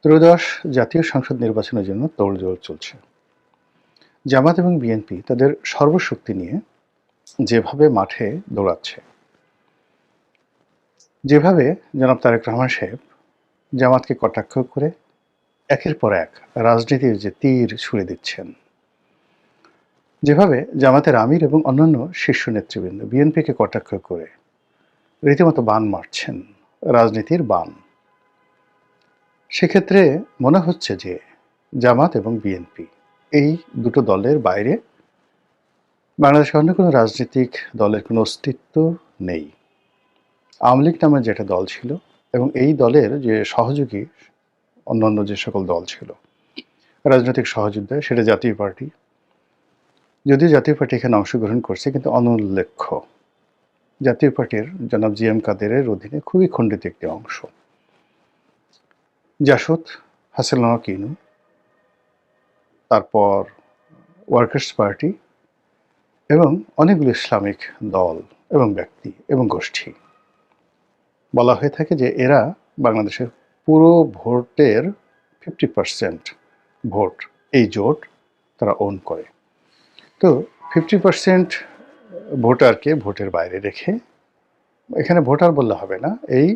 ত্রয়োদশ জাতীয় সংসদ নির্বাচনের জন্য তোড়জোড় চলছে। জামাত এবং বিএনপি তাদের সর্বশক্তি নিয়ে যেভাবে মাঠে দৌড়াচ্ছে, যেভাবে জনাব তারেক রহমান সাহেব জামাতকে কটাক্ষ করে একের পর এক রাজনীতির যে তীর ছুড়ে দিচ্ছেন, যেভাবে জামাতের আমির এবং অন্যান্য শীর্ষ নেতৃবৃন্দ বিএনপিকে কটাক্ষ করে রীতিমতো বান মারছেন, রাজনীতির বান, সেক্ষেত্রে মনে হচ্ছে যে জামাত এবং বিএনপি এই দুটো দলের বাইরে বাংলাদেশে অন্য কোনো রাজনৈতিক দলের কোনো অস্তিত্ব নেই। আওয়ামী লীগ নামের যেটা দল ছিল এবং এই দলের যে সহযোগী অন্যান্য যে সকল দল ছিল রাজনৈতিক সহযোদ্ধা, সেটা জাতীয় পার্টি, যদিও জাতীয় পার্টি এখানে অংশগ্রহণ করছে কিন্তু অনুল্লেখ্য। জাতীয় পার্টির জনাব জি এম কাদেরের অধীনে খুবই খণ্ডিত একটি অংশ। জাসদ, হাসিনামা কিনু, তারপর ওয়ার্কার্স পার্টি এবং অনেকগুলো ইসলামিক দল এবং ব্যক্তি এবং গোষ্ঠী। বলা হয়ে থাকে যে এরা বাংলাদেশের পুরো ভোটের 50% ভোট, এই জোট তারা ওন করে। তো 50% ভোটারকে ভোটের বাইরে রেখে, এখানে ভোটার বললে হবে না, এই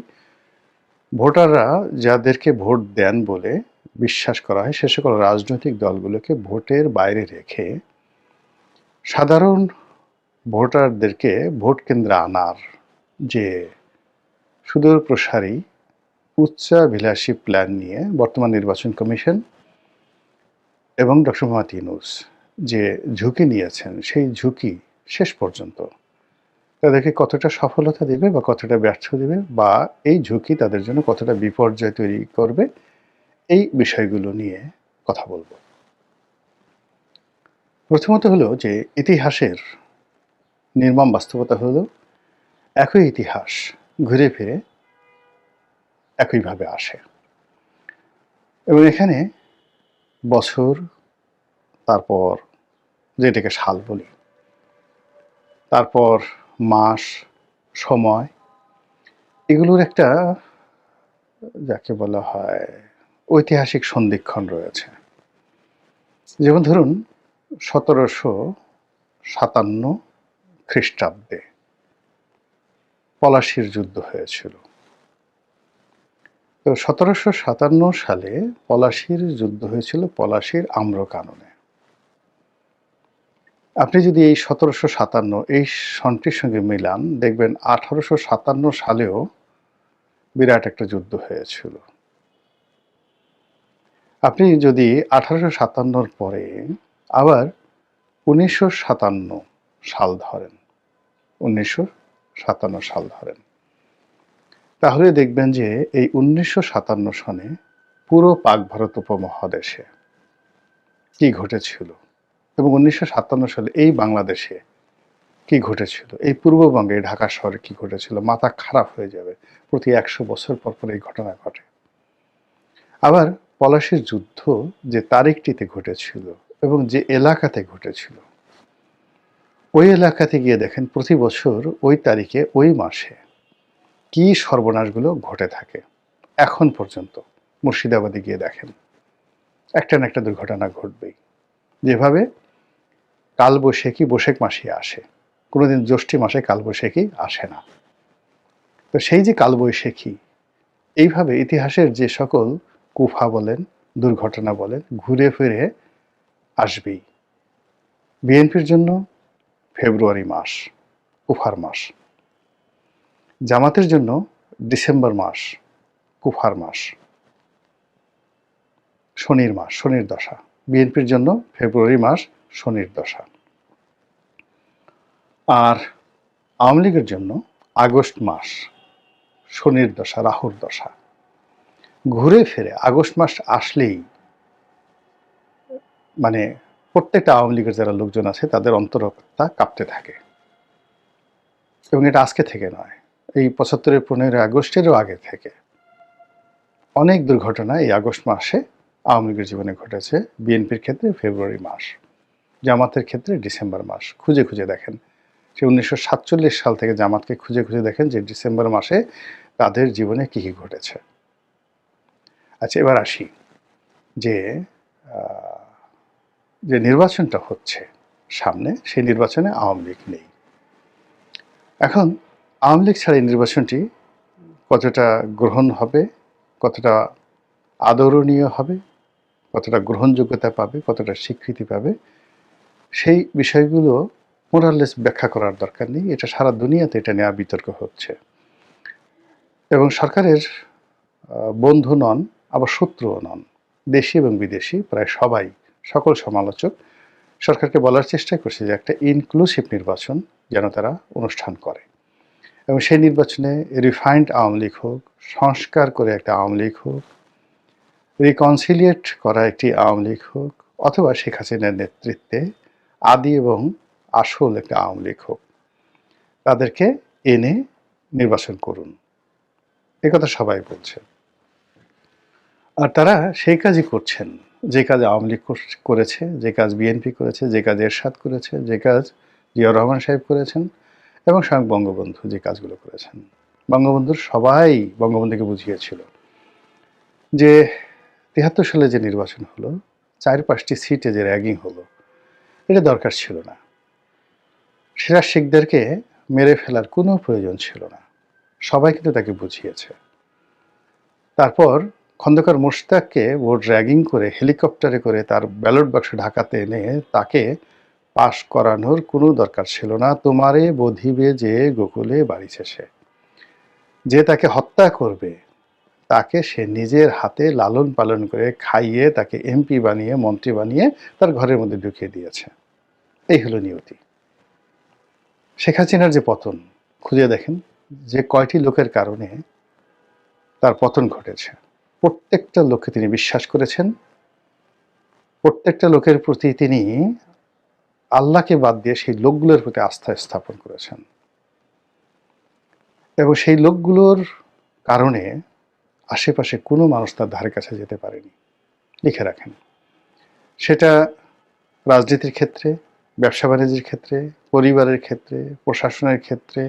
ভোটাররা যাদেরকে ভোট দেন বলে বিশ্বাস করা হয় সে সকল রাজনৈতিক দলগুলোকে ভোটের বাইরে রেখে সাধারণ ভোটারদেরকে ভোট কেন্দ্রে আনার যে সুদূর প্রসারী উচ্চাভিলাষী প্ল্যান নিয়ে বর্তমান নির্বাচন কমিশন এবং ডক্টর মোহাম্মদ ইউনূস যে ঝুঁকি নিয়েছেন, সেই ঝুঁকি শেষ পর্যন্ত তাদেরকে কতটা সফলতা দেবে বা কতটা ব্যর্থ দেবে, বা এই ঝুঁকি তাদের জন্য কতটা বিপর্যয় তৈরি করবে, এই বিষয়গুলো নিয়ে কথা বলবো। প্রথমত হলো যে ইতিহাসের নির্মম বাস্তবতা হলো একই ইতিহাস ঘুরে ফিরে একইভাবে আসে এবং এখানে বছর, তারপর যেটাকে সাল বলি, তারপর মাস, সময়, এগুলোর একটা যাকে বলা হয় ঐতিহাসিক সন্ধিক্ষণ রয়েছে। যেমন ধরুন 1757 খ্রিস্টাব্দে পলাশীর যুদ্ধ হয়েছিল। তো 1757 সালে পলাশীর যুদ্ধ হয়েছিল পলাশীর আম্রকাননে। আপনি যদি এই 1757 এই সনটির সঙ্গে মিলান, দেখবেন 1857 সালেও বিরাট একটা যুদ্ধ হয়েছিল। আপনি যদি 1857 পরে আবার 1957 সাল ধরেন, 1957 সাল ধরেন, তাহলে দেখবেন যে এই 1957 সনে পুরো পাক ভারত উপমহাদেশে কি ঘটেছিল এবং 1957 সালে এই বাংলাদেশে কি ঘটেছিল, এই পূর্ববঙ্গে ঢাকা শহরে কি ঘটেছিল, মাথা খারাপ হয়ে যাবে। প্রতি 100 বছর পর পর এই ঘটনা ঘটে। আবার পলাশীর যুদ্ধ যে তারিখটিতে ঘটেছিল এবং যে এলাকাতে ঘটেছিল, ওই এলাকাতে গিয়ে দেখেন প্রতি বছর ওই তারিখে ওই মাসে কি সর্বনাশগুলো ঘটে থাকে। এখন পর্যন্ত মুর্শিদাবাদে গিয়ে দেখেন একটা না একটা দুর্ঘটনা ঘটবেই। যেভাবে কালবৈশাখী বৈশাখ মাসে আসে, কোনোদিন জ্যৈষ্ঠী মাসে কালবৈশাখী আসে না। তো সেই যে কালবৈশাখী, এইভাবে ইতিহাসের যে সকল কুফা বলেন, দুর্ঘটনা বলেন, ঘুরে ফিরে আসবেই। বিএনপির জন্য ফেব্রুয়ারি মাস কুফার মাস, জামাতের জন্য ডিসেম্বর মাস কুফার মাস, শনির মাস, শনির দশা। বিএনপির জন্য ফেব্রুয়ারি মাস শনির দশা। আর আওয়ামী লীগের জন্য আগস্ট মাস শনির দশা, রাহুর দশা। ঘুরে ফিরে আগস্ট মাস আসলেই মানে প্রত্যেকটা আওয়ামী লীগের যারা লোকজন আছে তাদের অন্তরটা কাঁপতে থাকে। এবং এটা আজকে থেকে নয়, এই 75-এর 15 আগস্টেরও আগে থেকে অনেক দুর্ঘটনা এই আগস্ট মাসে আওয়ামী লীগের জীবনে ঘটেছে। বিএনপির ক্ষেত্রে ফেব্রুয়ারি মাস, জামাতের ক্ষেত্রে ডিসেম্বর মাস। খুঁজে খুঁজে দেখেন, সে 1947 সাল থেকে জামাতকে খুঁজে খুঁজে দেখেন যে ডিসেম্বর মাসে তাদের জীবনে কী কী ঘটেছে। আচ্ছা, এবার আসি যে আহ, যে নির্বাচনটা হচ্ছে সামনে, সেই নির্বাচনে আওয়ামী লীগ নেই। এখন আওয়ামী লীগ ছাড়া এই নির্বাচনটি কতটা গ্রহণ হবে, কতটা আদরণীয় হবে, কতটা গ্রহণযোগ্যতা পাবে, কতটা স্বীকৃতি পাবে, সেই বিষয়গুলো মোরাললেস ব্যাখ্যা করার দরকার নেই। এটা সারা দুনিয়াতে এটা নিয়ে বিতর্ক হচ্ছে, এবং সরকারের বন্ধু নন, আবার শত্রুও নন। দেশি এবং বিদেশি প্রায় সবাই, সকল সমালোচক সরকারকে বলার চেষ্টা করছে যে একটা ইনক্লুসিভ নির্বাচন যেন তারা অনুষ্ঠান করে, এবং সেই নির্বাচনে রিফাইন্ড আওয়ামী লীগ হোক, সংস্কার করে একটা আওয়ামী লীগ হোক, রিকনসিলিয়েট করা একটি আওয়ামী লীগ হোক, অথবা শেখ হাসিনার নেতৃত্বে আদি এবং আসল একটা আওয়ামী লীগ হোক, তাদেরকে এনে নির্বাচন করুন, এ কথা সবাই বলছে। আর তারা সেই কাজই করছেন যে কাজ আওয়ামী লীগ করেছে, যে কাজ বিএনপি করেছে, যে কাজ এরশাদ করেছে, যে কাজ জিয়াউর রহমান সাহেব করেছেন, এবং স্বয়ং বঙ্গবন্ধু যে কাজগুলো করেছেন। বঙ্গবন্ধুর সবাই বঙ্গবন্ধুকে বুঝিয়েছিল যে ৭৩ সালে যে নির্বাচন হলো, ৪-৫টি সিটে যে র্যাগিং হলো, এটা দরকার ছিল না। সিরাজ শিখদেরকে মেরে ফেলার কোনো প্রয়োজন ছিল না, সবাই কিন্তু তাকে বুঝিয়েছে। তারপর খন্দকার মোশতাককে ভোট র্যাগিং করে হেলিকপ্টারে করে তার ব্যালট বাক্স ঢাকাতে এনে তাকে পাশ করানোর কোনো দরকার ছিল না। তোমারে বধিবে যে গোকুলে বাড়িছে সে, যে তাকে হত্যা করবে তাকে সে নিজের হাতে লালন পালন করে খাইয়ে তাকে এমপি বানিয়ে, মন্ত্রী বানিয়ে তার ঘরের মধ্যে ঢুকিয়ে দিয়েছে। এই হলো নিয়তি। শেখ হাসিনার যে পতন, খুঁজে দেখেন যে কয়টি লোকের কারণে তার পতন ঘটেছে। প্রত্যেকটা লোককে তিনি বিশ্বাস করেছেন, প্রত্যেকটা লোকের প্রতি তিনি আল্লাহকে বাদ দিয়ে সেই লোকগুলোর প্রতি আস্থা স্থাপন করেছেন, এবং সেই লোকগুলোর কারণে আশেপাশে কোনো মানুষ তার ধারে কাছে যেতে পারেনি। লিখে রাখেন, সেটা রাজনীতির ক্ষেত্রে, ব্যবসা বাণিজ্যের ক্ষেত্রে, পরিবারের ক্ষেত্রে, প্রশাসনের ক্ষেত্রে,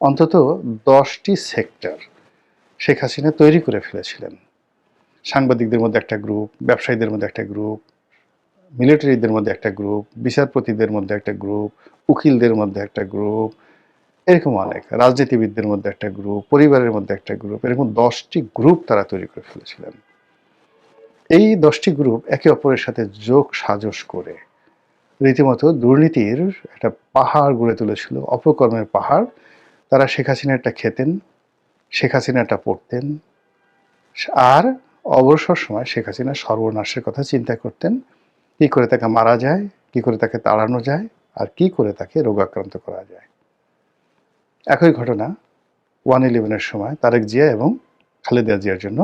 অন্তত 10টি সেক্টর শেখ হাসিনা তৈরি করে ফেলেছিলেন। সাংবাদিকদের মধ্যে একটা গ্রুপ, ব্যবসায়ীদের মধ্যে একটা গ্রুপ, মিলিটারিদের মধ্যে একটা গ্রুপ, বিচারপতিদের মধ্যে একটা গ্রুপ, উকিলদের মধ্যে একটা গ্রুপ, এরকম অনেক, রাজনীতিবিদদের মধ্যে একটা গ্রুপ, পরিবারের মধ্যে একটা গ্রুপ, এরকম 10টি গ্রুপ তারা তৈরি করে ফেলেছিলেন। এই 10টি গ্রুপ একে অপরের সাথে যোগ সাজস করে রীতিমতো দুর্নীতির একটা পাহাড় গড়ে তুলেছিল, অপকর্মের পাহাড়। তারা শেখ হাসিনাটা খেতেন, শেখ হাসিনাটা পড়তেন, আর অবসর সময় শেখ হাসিনা সর্বনাশের কথা চিন্তা করতেন। কি করে তাকে মারা যায়, কি করে তাকে তাড়ানো যায়, আর কি করে তাকে রোগাক্রান্ত করা যায়। একই ঘটনা 1/11-এর সময় তারেক জিয়া এবং খালেদা জিয়ার জন্য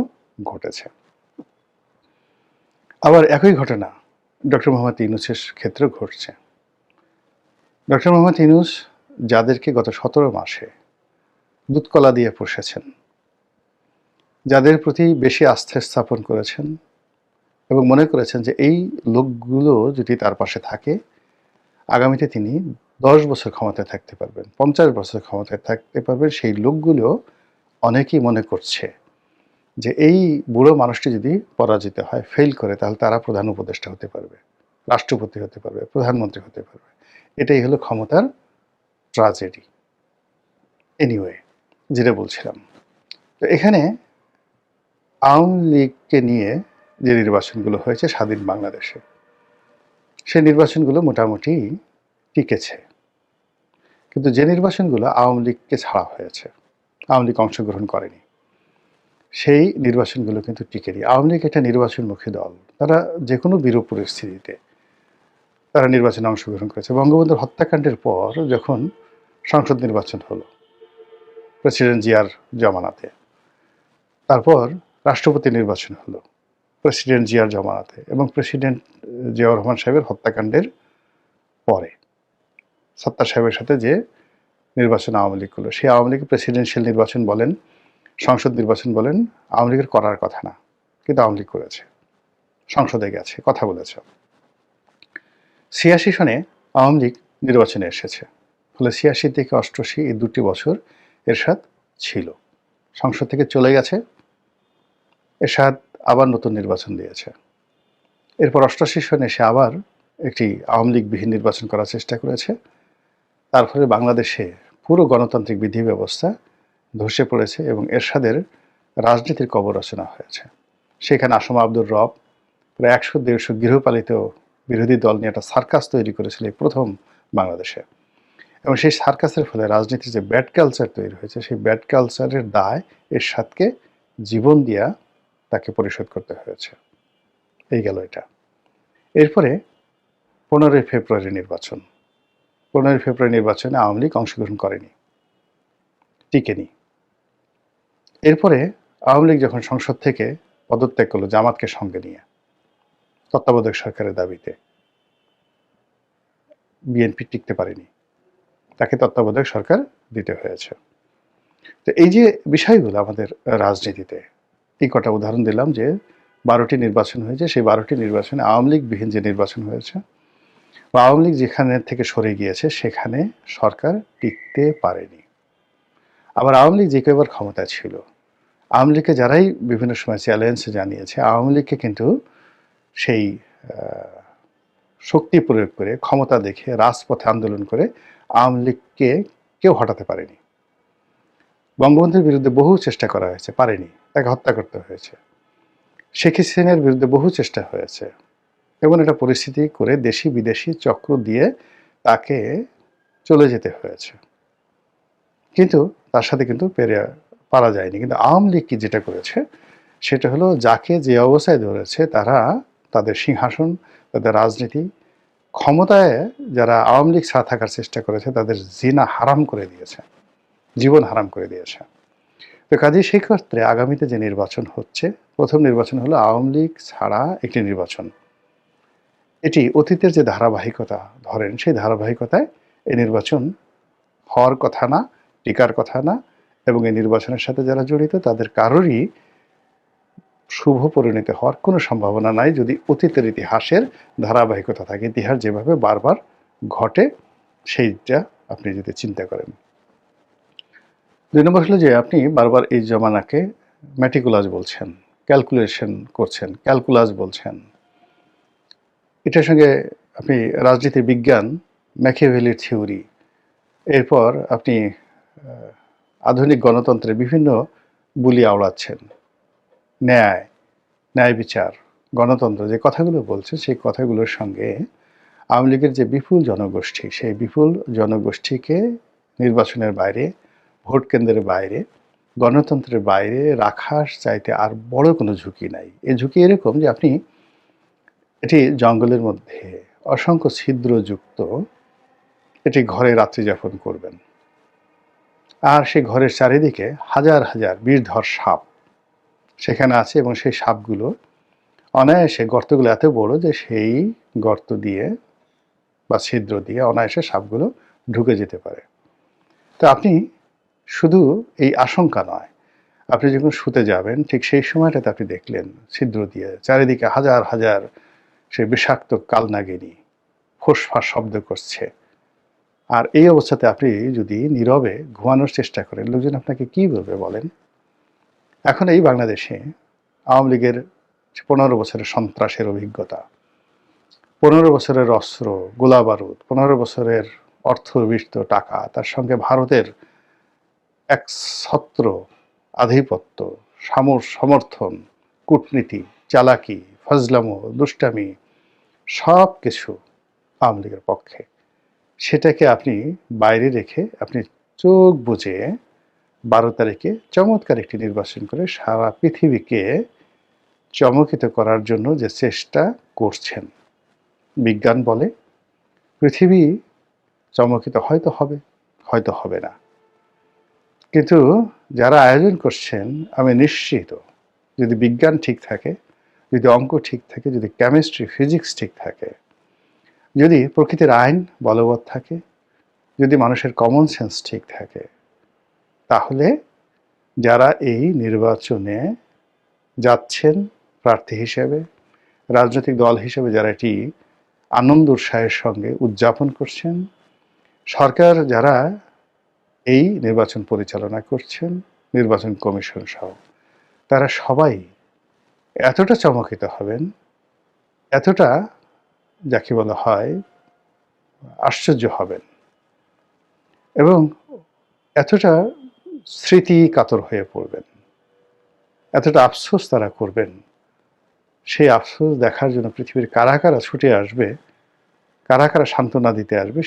ঘটেছে। আবার একই ঘটনা ডক্টর মোহাম্মদ ইউনূসের ক্ষেত্রেও ঘটছে। ডক্টর মোহাম্মদ ইউনূস যাদেরকে গত 17 মাসে দুধকলা দিয়ে পুষেছেন, যাদের প্রতি বেশি আস্থা স্থাপন করেছেন এবং মনে করেছেন যে এই লোকগুলো যদি তার পাশে থাকে, আগামীতে তিনি 10 বছর ক্ষমতায় থাকতে পারবেন, 50 বছর ক্ষমতায় থাকতে পারবেন, সেই লোকগুলো অনেকেই মনে করছে যে এই বুড়ো মানুষটি যদি পরাজিত হয়, ফেল করে, তাহলে তারা প্রধান উপদেষ্টা হতে পারবে, রাষ্ট্রপতি হতে পারবে, প্রধানমন্ত্রী হতে পারবে। এটাই হলো ক্ষমতার ট্রাজেডি। এনিওয়ে, যেটা বলছিলাম, তো এখানে আওয়ামী লীগকে নিয়ে যে নির্বাচনগুলো হয়েছে স্বাধীন বাংলাদেশে, সেই নির্বাচনগুলো মোটামুটি টিকেছে। কিন্তু যে নির্বাচনগুলো আওয়ামী লীগকে ছাড়া হয়েছে, আওয়ামী লীগ অংশগ্রহণ করেনি, সেই নির্বাচনগুলো কিন্তু টিকেনি। আওয়ামী লীগ একটা নির্বাচনমুখী দল, তারা যে কোনো বিরূপ পরিস্থিতিতে তারা নির্বাচনে অংশগ্রহণ করেছে। বঙ্গবন্ধুর হত্যাকাণ্ডের পর যখন সংসদ নির্বাচন হলো প্রেসিডেন্ট জিয়ার জমানাতে, তারপর রাষ্ট্রপতি নির্বাচন হলো প্রেসিডেন্ট জিয়ার জমানাতে, এবং প্রেসিডেন্ট জিয়াউর রহমান সাহেবের হত্যাকাণ্ডের পরে সত্তার সাহেবের সাথে যে নির্বাচন আওয়ামী লীগ করলো, সেই আওয়ামী লীগ প্রেসিডেন্সিয়াল নির্বাচন বলেন, সংসদ নির্বাচন বলেন, আওয়ামী লীগের করার কথা না, কিন্তু আওয়ামী লীগ করেছে, সংসদে গেছে, কথা বলেছে। ৮৬ সনে আওয়ামী লীগ নির্বাচনে এসেছে, ফলে ৮৬ থেকে ৮৮ এই 2টি বছর এরশাদ ছিল, সংসদ থেকে চলে গেছে, এরশাদ আবার নতুন নির্বাচন দিয়েছে। এরপর 88 সনে সে আবার একটি আওয়ামী লীগবিহীন নির্বাচন করার চেষ্টা করেছে। তার ফলে বাংলাদেশে পুরো গণতান্ত্রিক বিধি ব্যবস্থা ধসে পড়েছে এবং এরশাদের রাজনীতির কবর রচনা হয়েছে। সেখানে আসম আব্দুর রব প্রায় 100-150 গৃহপালিত বিরোধী দল নিয়ে একটা সার্কাস তৈরি করেছিল এই প্রথম বাংলাদেশে। এবং সেই সার্কাসের ফলে রাজনীতির যে ব্যাড কালচার তৈরি হয়েছে, সেই ব্যাড কালচারের দায় এরশাদকে জীবন দিয়া তাকে পরিশোধ করতে হয়েছে। এই গেল এটা। এরপরে 15ই ফেব্রুয়ারি নির্বাচন। 15ই ফেব্রুয়ারি নির্বাচনে আওয়ামী লীগ অংশগ্রহণ করেনি, টিকেনি। এরপরে আওয়ামী লীগ যখন সংসদ থেকে পদত্যাগ করলো জামাতকে সঙ্গে নিয়ে তত্ত্বাবধায়ক সরকারের দাবিতে, বিএনপি টিকতে পারেনি, তাকে তত্ত্বাবধায়ক সরকার দিতে হয়েছে। তো এই যে বিষয়গুলো আমাদের রাজনীতিতে, এই কটা উদাহরণ দিলাম যে 12টি নির্বাচন হয়েছে, সেই 12টি নির্বাচনে আওয়ামী লীগবিহীন যে নির্বাচন হয়েছে বা আওয়ামী লীগ যেখানে থেকে সরে গিয়েছে সেখানে সরকার টিকতে পারেনি। আবার আওয়ামী লীগ যে কয়েকবার ক্ষমতা ছিল, আওয়ামী লীগকে যারাই বিভিন্ন সময় চ্যালেঞ্জ জানিয়েছে, আওয়ামী লীগকে কিন্তু সেই শক্তি প্রয়োগ করে, ক্ষমতা দেখে, রাজপথে আন্দোলন করে আওয়ামী লীগকে কেউ হটাতে পারেনি। বঙ্গবন্ধুর বিরুদ্ধে বহু চেষ্টা করা হয়েছে, পারেনি, তাকে হত্যা করতে হয়েছে। শেখ হাসিনার বিরুদ্ধে বহু চেষ্টা হয়েছে, এবং এটা পরিস্থিতি করে দেশি বিদেশি চক্র দিয়ে তাকে চলে যেতে হয়েছে, কিন্তু তার সাথে কিন্তু পারা যায়নি। কিন্তু আওয়ামী লীগ কি যেটা করেছে সেটা হলো, যাকে যে অবস্থায় ধরেছে তারা তাদের সিংহাসন, তাদের রাজনীতি, ক্ষমতায় যারা আওয়ামী লীগ ছাড়া থাকার চেষ্টা করেছে তাদের জিনা হারাম করে দিয়েছে, জীবন হারাম করে দিয়েছে। তো কাজেই সেই ক্ষেত্রে আগামীতে যে নির্বাচন হচ্ছে, প্রথম নির্বাচন হলো আওয়ামী লীগ ছাড়া একটি নির্বাচন। এটি অতীতের যে ধারাবাহিকতা ধরেন, সেই ধারাবাহিকতায় এই নির্বাচন হওয়ার কথা না, টিকার কথা না, এবং এই নির্বাচনের সাথে যারা জড়িত তাদের কারোরই শুভ পরিণতি হওয়ার কোনো সম্ভাবনা নাই যদি অতীতের ইতিহাসের ধারাবাহিকতা থাকে। ইতিহাস যেভাবে বারবার ঘটে সেইটা আপনি যদি চিন্তা করেন। 2 নম্বর হলো যে আপনি বারবার এই জমানাকে ম্যাটিকুলাস বলছেন, ক্যালকুলেশন করছেন, ক্যালকুলাস বলছেন। এটার সঙ্গে আপনি রাজনীতির বিজ্ঞান, ম্যাকিয়াভেলির থিওরি, এরপর আপনি আধুনিক গণতন্ত্রের বিভিন্ন বুলি আওড়াচ্ছেন, ন্যায়, ন্যায় বিচার, গণতন্ত্র, যে কথাগুলো বলছে সেই কথাগুলোর সঙ্গে আওয়ামী লীগের যে বিপুল জনগোষ্ঠী, সেই বিপুল জনগোষ্ঠীকে নির্বাচনের বাইরে, ভোট কেন্দ্রের বাইরে, গণতন্ত্রের বাইরে রাখার চাইতে আর বড় কোনো ঝুঁকি নাই। এই ঝুঁকি এরকম যে আপনি এটি জঙ্গলের মধ্যে অসংখ্য ছিদ্রযুক্ত এটি ঘরে রাত্রি যাপন করবেন, আর সেই ঘরের চারিদিকে হাজার হাজার বিষধর সাপ সেখানে আছে, এবং সেই সাপগুলো অনায়াসে, গর্তগুলো এত বড় যে সেই গর্ত দিয়ে বা ছিদ্র দিয়ে অনায়াসে সাপগুলো ঢুকে যেতে পারে। তো আপনি শুধু এই আশঙ্কা নয়, আপনি যখন শুতে যাবেন ঠিক সেই সময়টাতে আপনি দেখলেন ছিদ্র দিয়ে চারিদিকে হাজার হাজার সে বিষাক্ত কালনাগিনী ফোঁসফাঁস শব্দ করছে, আর এই অবস্থাতে আপনি যদি নীরবে ঘুমানোর চেষ্টা করেন, লোকজন আপনাকে কি বলবে বলেন? এখন এই বাংলাদেশে আওয়ামী লীগের 15 বছরের সন্ত্রাসের অভিজ্ঞতা, 15 বছরের অস্ত্র, গোলাবারুদ, 15 বছরের অর্থবিষ্ট টাকা, তার সঙ্গে ভারতের একছত্র আধিপত্য, সমর্থন, কূটনীতি, চালাকি, ফজলামো, দুষ্টামি, সব কিছু আওয়ামী লীগের পক্ষে। সেটাকে আপনি বাইরে রেখে আপনি চোখ বুজে 12 তারিখে চমৎকার একটি নির্বাচন করে সারা পৃথিবীকে চমকিত করার জন্য যে চেষ্টা করছেন। বিজ্ঞান বলে পৃথিবী চমকিত হয়তো হবে, হয়তো হবে না, কিন্তু যারা আয়োজন করছেন আমি নিশ্চিত, যদি বিজ্ঞান ঠিক থাকে, যদি অঙ্ক ঠিক থাকে, যদি কেমিস্ট্রি ফিজিক্স ঠিক থাকে, যদি প্রকৃতির আইন বলবৎ থাকে, যদি মানুষের কমন সেন্স ঠিক থাকে, তাহলে যারা এই নির্বাচনে যাচ্ছেন প্রার্থী হিসেবে, রাজনৈতিক দল হিসেবে যারা এটি আনন্দ উৎসাহের সঙ্গে উদযাপন করছেন, সরকার যারা এই নির্বাচন পরিচালনা করছেন, নির্বাচন কমিশন সহ, তারা সবাই এতটা চমকিত হবেন, এতটা যাকে বলা হয় আশ্চর্য হবেন এবং এতটা স্মৃতি কাতর হয়ে পড়বেন, এতটা আফসোস তারা করবেন, সেই আফসোস দেখার জন্য পৃথিবীর কারা কারা ছুটে আসবে, কারা কারা সান্ত্বনা দিতে আসবে